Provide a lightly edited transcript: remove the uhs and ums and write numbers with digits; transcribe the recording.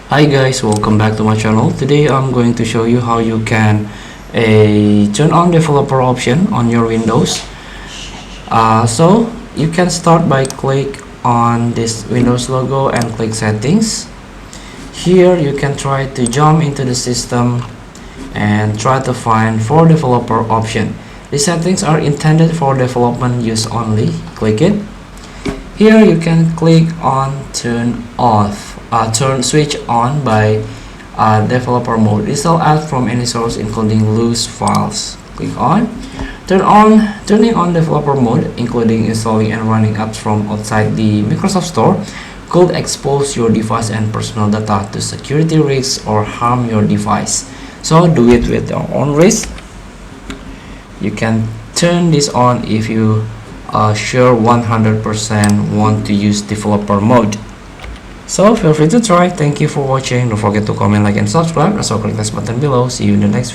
Hi guys, welcome back to my channel. Today I'm going to show you how you can turn on developer option on your Windows. So you can start by click on this Windows logo and click settings. Here you can try to jump into the system and try to find for developer option. The settings are intended for development use only. Click it. Here you can click on turn switch on by developer mode. This will add from any source including loose files. Click on turning on developer mode, including installing and running apps from outside the Microsoft Store, could expose your device and personal data to security risks or harm your device. So do it with your own risk. You can turn this on if you sure 100% want to use developer mode. So feel free to try. Thank you for watching. Don't forget to comment, like, and subscribe. Also click this button below. See you in the next video.